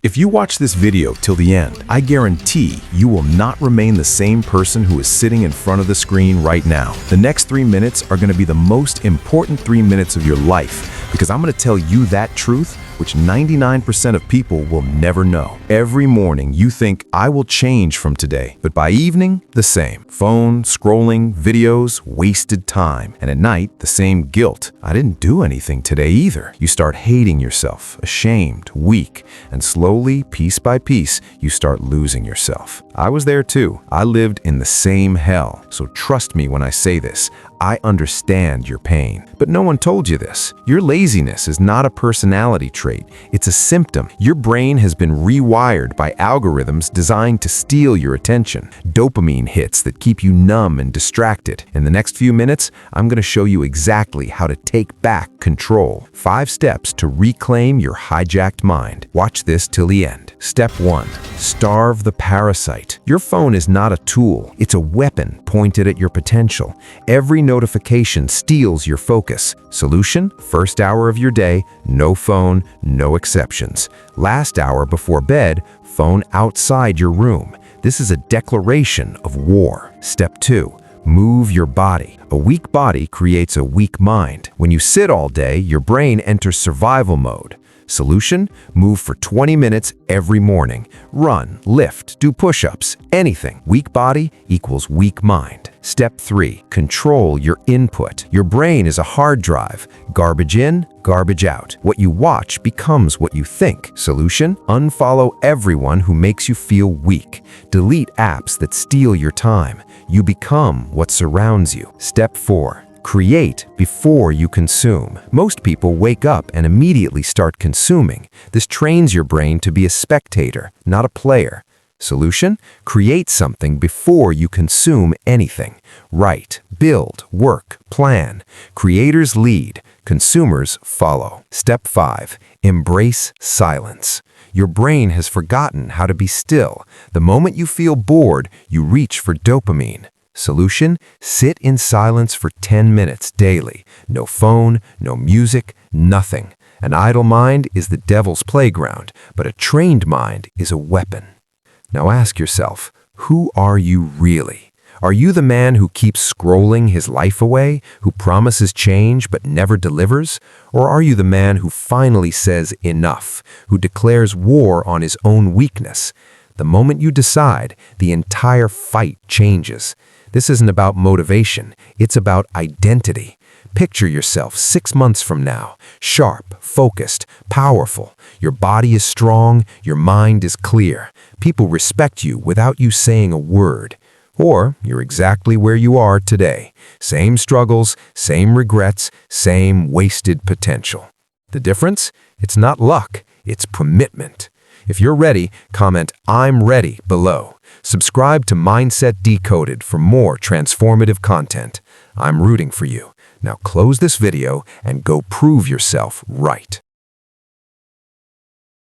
If you watch this video till the end, I guarantee you will not remain the same person who is sitting in front of the screen right now. The next 3 minutes are going to be the most important 3 minutes of your life because I'm going to tell you that truth which 99% of people will never know. Every morning you think, I will change from today, but by evening, the same. Phone, scrolling, videos, wasted time. And at night, the same guilt. I didn't do anything today either. You start hating yourself, ashamed, weak, and slowly, piece by piece, you start losing yourself. I was there too. I lived in the same hell. So trust me when I say this. I understand your pain. But no one told you this. Your laziness is not a personality trait. It's a symptom. Your brain has been rewired by algorithms designed to steal your attention. Dopamine hits that keep you numb and distracted. In the next few minutes, I'm going to show you exactly how to take back control. 5 steps to reclaim your hijacked mind. Watch this till the end. Step 1. Starve the parasite. Your phone is not a tool. It's a weapon pointed at your potential. Every notification steals your focus. Solution? First hour of your day, no phone, no exceptions. Last hour before bed, phone outside your room. This is a declaration of war. Step 2. Move your body. A weak body creates a weak mind. When you sit all day, your brain enters survival mode. Solution? Move for 20 minutes every morning. Run, lift, do push-ups, anything. Weak body equals weak mind. Step 3. Control your input. Your brain is a hard drive. Garbage in, garbage out. What you watch becomes what you think. Solution? Unfollow everyone who makes you feel weak. Delete apps that steal your time. You become what surrounds you. Step 4. Create before you consume. Most people wake up and immediately start consuming. This trains your brain to be a spectator, not a player. Solution? Create something before you consume anything. Write, build, work, plan. Creators lead, consumers follow. Step 5. Embrace silence. Your brain has forgotten how to be still. The moment you feel bored, you reach for dopamine. Solution? Sit in silence for 10 minutes daily. No phone, no music, nothing. An idle mind is the devil's playground, but a trained mind is a weapon. Now ask yourself, who are you really? Are you the man who keeps scrolling his life away, who promises change but never delivers? Or are you the man who finally says enough, who declares war on his own weakness? The moment you decide, the entire fight changes. This isn't about motivation, it's about identity. Picture yourself 6 months from now, sharp, focused, powerful. Your body is strong, your mind is clear. People respect you without you saying a word. Or you're exactly where you are today. Same struggles, same regrets, same wasted potential. The difference? It's not luck, it's commitment. If you're ready, comment "I'm ready" below. Subscribe to Mindset Decoded for more transformative content. I'm rooting for you. Now close this video and go prove yourself right.